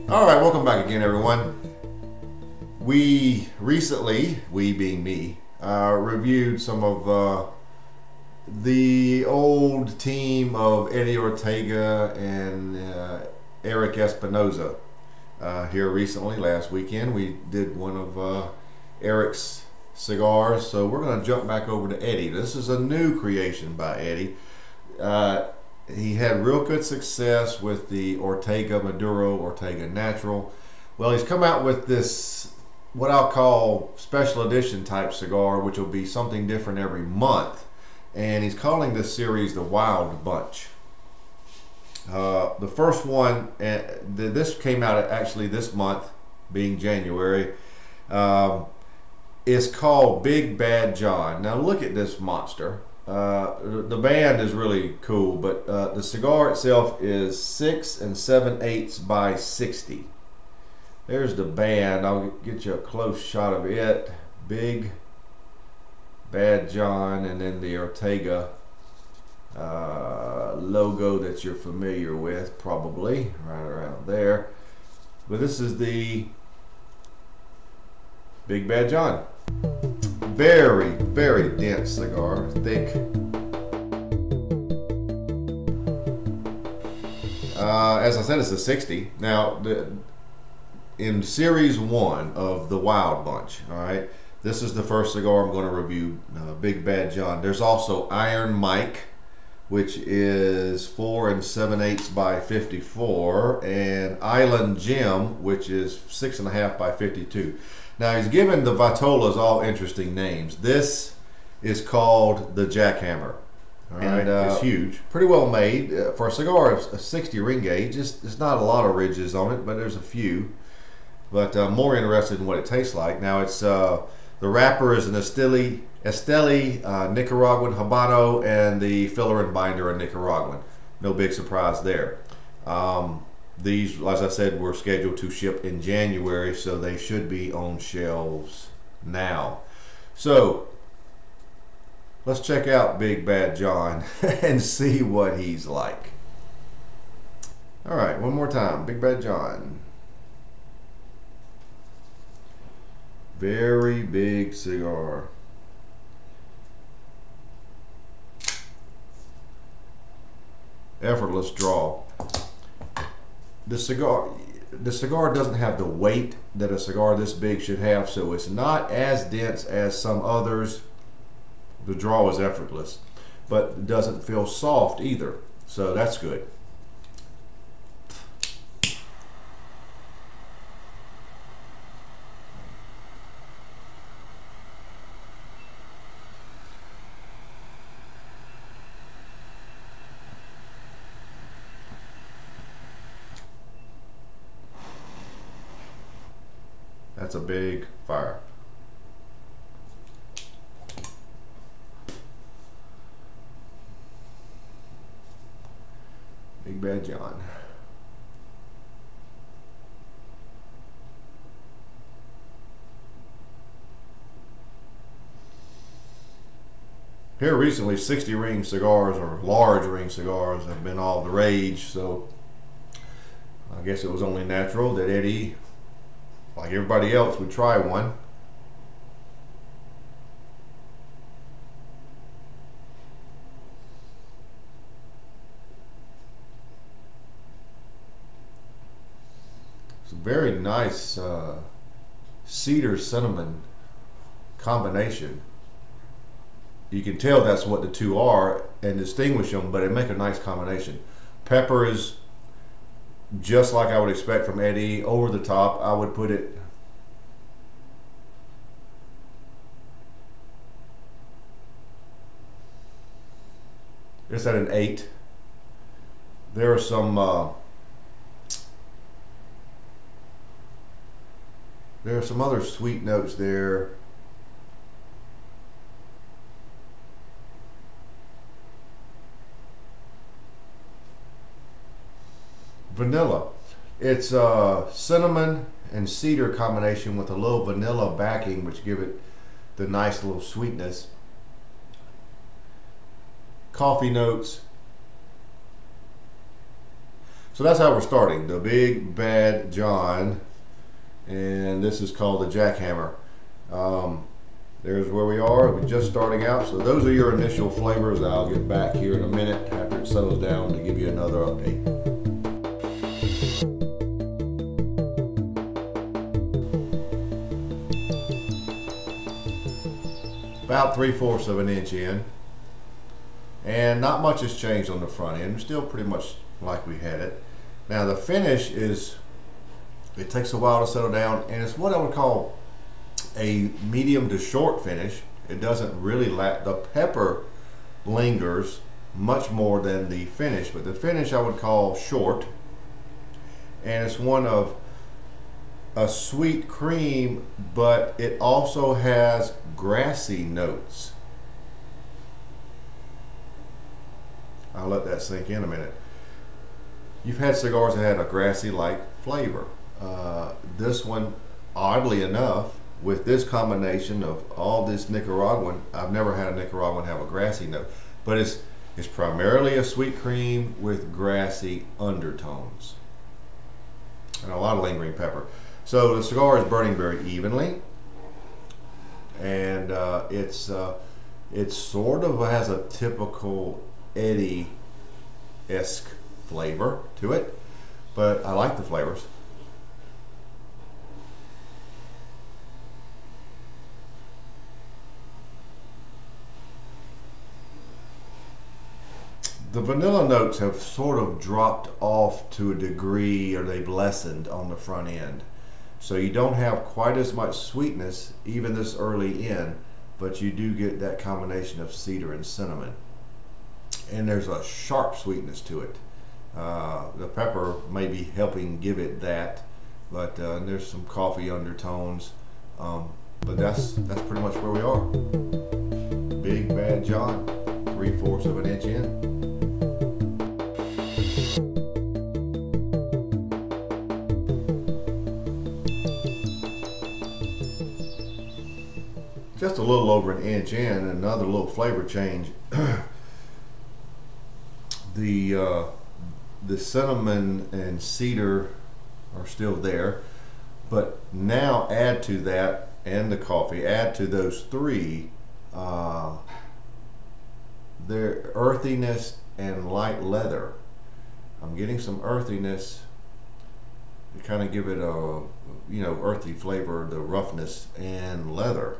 Alright, welcome back again, everyone. We recently, we being me, reviewed some of the old team of Eddie Ortega and Eric Espinoza. Here recently, last weekend, we did one of Eric's cigars, so we're going to jump back over to Eddie. This is a new creation by Eddie. He had real good success with the Ortega Maduro, Ortega Natural. Well, he's come out with this, what I'll call special edition type cigar, which will be something different every month. And he's calling this series the Wild Bunch. The first one, this came out actually this month, being January, is called Big Bad John. Now look at this monster. The band is really cool, but the cigar itself is 6 7/8 by 60. There's the band. I'll get you a close shot of it. Big Bad John, and then the Ortega logo that you're familiar with, probably right around there. But this is the Big Bad John. Very, very dense cigar, thick. As I said, it's a 60. Now, in series 1 of the Wild Bunch, all right, this is the first cigar I'm going to review, Big Bad John. There's also Iron Mike, which is 4 7/8 by 54, and Island Jim, which is 6.5 by 52. Now he's given the Vitolas all interesting names. This is called the Jackhammer. All right, it's huge, pretty well made for a cigar of a 60 ring gauge. It's not a lot of ridges on it, but there's a few. But I'm more interested in what it tastes like. Now it's the wrapper is an Esteli Nicaraguan Habano, and the filler and binder are Nicaraguan. No big surprise there. These, as I said, were scheduled to ship in January, so they should be on shelves now. So let's check out Big Bad John and see what he's like. All right, one more time. Big Bad John. Very big cigar. Effortless draw. The cigar doesn't have the weight that a cigar this big should have, so it's not as dense as some others. The draw is effortless, but it doesn't feel soft either, so that's good. That's a big fire. Big Bad John. Here recently, 60 ring cigars or large ring cigars have been all the rage, so I guess it was only natural that Eddie, like everybody else, would try one. It's a very nice cedar cinnamon combination. You can tell that's what the two are and distinguish them, but it make a nice combination. Pepper is just like I would expect from Eddie, over the top. I would put it it's at an 8. There are some other sweet notes there. Vanilla. It's cinnamon and cedar combination with a little vanilla backing, which give it the nice little sweetness. Coffee notes. So that's how we're starting. The Big Bad John, and this is called the Jackhammer. There's where we are. We're just starting out. So those are your initial flavors. I'll get back here in a minute after it settles down to give you another update. About 3/4 of an inch in, and not much has changed on the front end. Still pretty much like we had it. Now the finish it takes a while to settle down, and it's what I would call a medium to short finish. It doesn't really the pepper lingers much more than the finish, but the finish I would call short, and it's one of a sweet cream, but it also has grassy notes. I'll let that sink in a minute. You've had cigars that had a grassy-like flavor. This one, oddly enough, with this combination of all this Nicaraguan, I've never had a Nicaraguan have a grassy note, but it's primarily a sweet cream with grassy undertones and a lot of lingering pepper. So the cigar is burning very evenly, and it sort of has a typical Eddie-esque flavor to it, but I like the flavors. The vanilla notes have sort of dropped off to a degree, or they've lessened on the front end. So you don't have quite as much sweetness even this early in, but you do get that combination of cedar and cinnamon. And there's a sharp sweetness to it. The pepper may be helping give it that, but there's some coffee undertones. But that's pretty much where we are. Big Bad John, 3/4 of an inch in. Just a little over an inch in, another little flavor change. The cinnamon and cedar are still there, but now add to that, and the coffee, add to those three, their earthiness and light leather. I'm getting some earthiness to kind of give it a, earthy flavor, the roughness, and leather.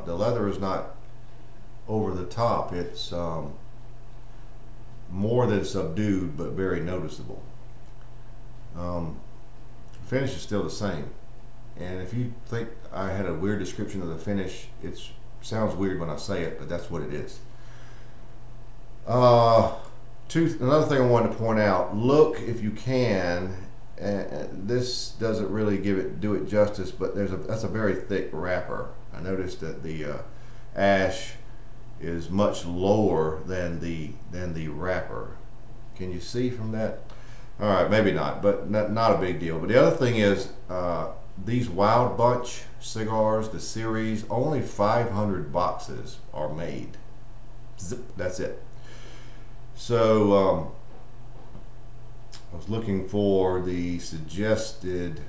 The leather is not over the top. It's more than subdued, but very noticeable. Finish is still the same. And if you think I had a weird description of the finish, it sounds weird when I say it, but that's what it is. Another thing I wanted to point out, look if you can, this doesn't really do it justice, but that's a very thick wrapper. I noticed that the ash is much lower than the wrapper. Can you see from that? All right, maybe not, but not a big deal. But the other thing is, these Wild Bunch cigars, the series, only 500 boxes are made. Zip, that's it. So I was looking for the suggested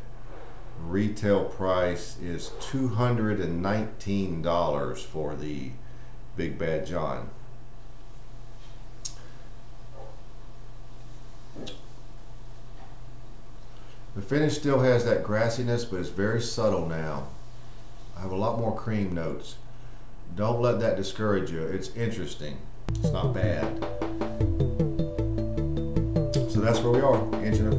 retail price is $219 for the Big Bad John. The finish still has that grassiness, but it's very subtle now. I have a lot more cream notes. Don't let that discourage you. It's interesting. It's not bad. So that's where we are, 1.25 inches in.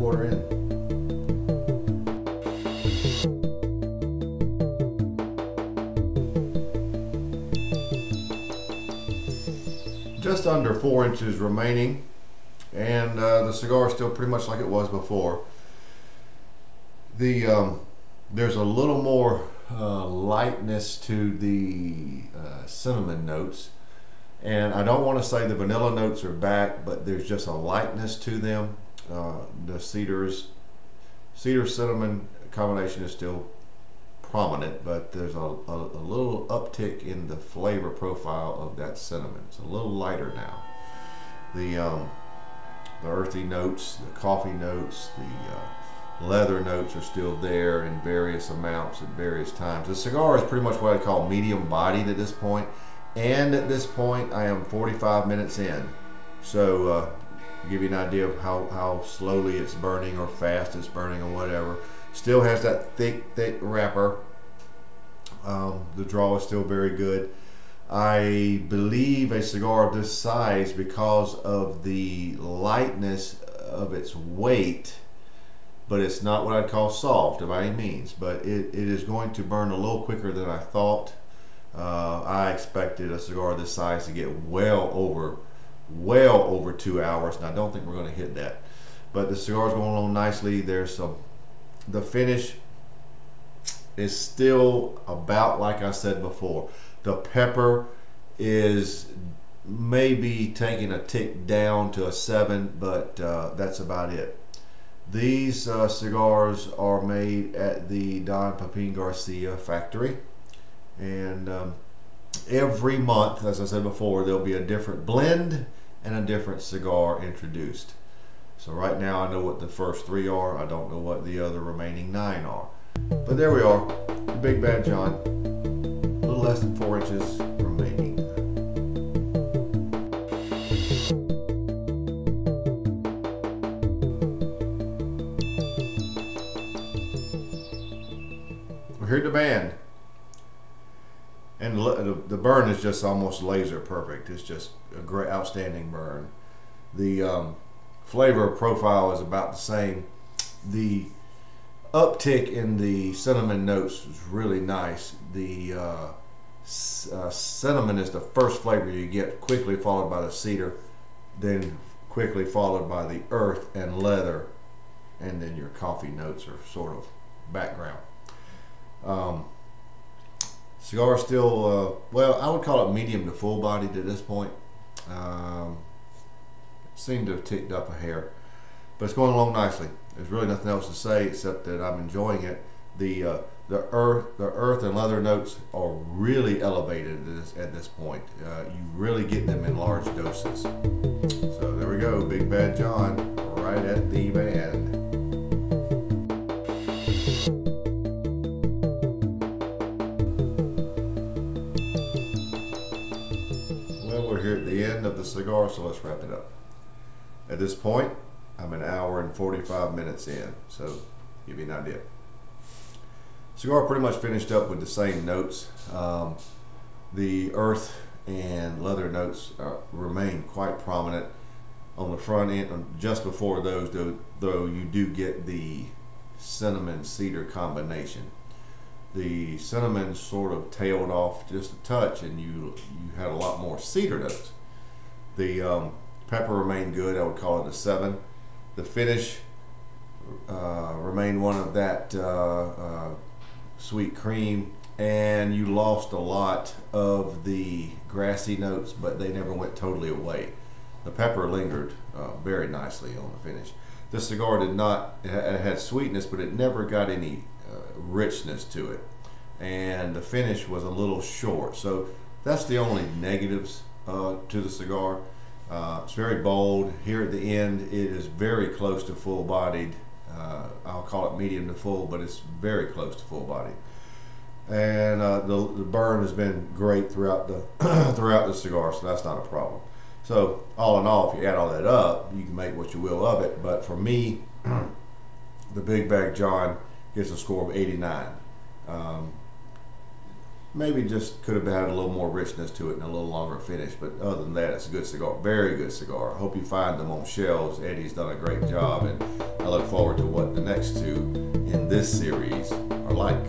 Just under 4 inches remaining, and the cigar is still pretty much like it was before. There's a little more lightness to the cinnamon notes, and I don't want to say the vanilla notes are back, but there's just a lightness to them. The cedar is Cedar cinnamon combination is still prominent, but there's a little uptick in the flavor profile of that cinnamon. It's a little lighter now. The earthy notes, the coffee notes, the leather notes are still there in various amounts at various times. The cigar is pretty much what I call medium bodied at this point, and at this point I am 45 minutes in. So to give you an idea of how slowly it's burning or fast it's burning or whatever. Still has that thick wrapper. The draw is still very good. I believe a cigar of this size, because of the lightness of its weight, but it's not what I'd call soft by any means, but it is going to burn a little quicker than I thought. I expected a cigar of this size to get well over 2 hours, and I don't think we're going to hit that. But the cigar is going along nicely. The finish is still about like I said before. The pepper is maybe taking a tick down to a 7, but that's about it. These cigars are made at the Don Pepin Garcia factory, and every month, as I said before, there'll be a different blend and a different cigar introduced. So right now I know what the first 3 are. I don't know what the other remaining 9 are. But there we are, the Big Bad John. A little less than 4 inches remaining. We're here at the band. And the burn is just almost laser perfect. It's just a great, outstanding burn. The flavor profile is about the same. The uptick in the cinnamon notes is really nice. The cinnamon is the first flavor you get, quickly followed by the cedar, then quickly followed by the earth and leather, and then your coffee notes are sort of background. Cigar is still, well, I would call it medium to full bodied at this point. Seemed to have ticked up a hair, but it's going along nicely. There's really nothing else to say except that I'm enjoying it. The earth and leather notes are really elevated at this point. You really get them in large doses. So there we go, Big Bad John, right at the band. Well, we're here at the end of the cigar, so let's wrap it up. At this point, I'm an hour and 45 minutes in, so give you an idea. Cigar pretty much finished up with the same notes. The earth and leather notes remain quite prominent on the front end. Just before those, though, you do get the cinnamon cedar combination. The cinnamon sort of tailed off just a touch, and you had a lot more cedar notes. The pepper remained good. I would call it a 7. The finish remained one of that sweet cream, and you lost a lot of the grassy notes, but they never went totally away. The pepper lingered very nicely on the finish. This cigar did not, it had sweetness, but it never got any richness to it, and the finish was a little short. So that's the only negatives to the cigar. It's very bold. Here at the end, it is very close to full-bodied. I'll call it medium to full, but it's very close to full-bodied. And the burn has been great throughout the throughout the cigar, so that's not a problem. So all in all, if you add all that up, you can make what you will of it. But for me, the Big Bad John gets a score of 89. Maybe just could have had a little more richness to it and a little longer finish, but other than that, it's a good cigar, very good cigar. I hope you find them on shelves. Eddie's done a great job, and I look forward to what the next 2 in this series are like.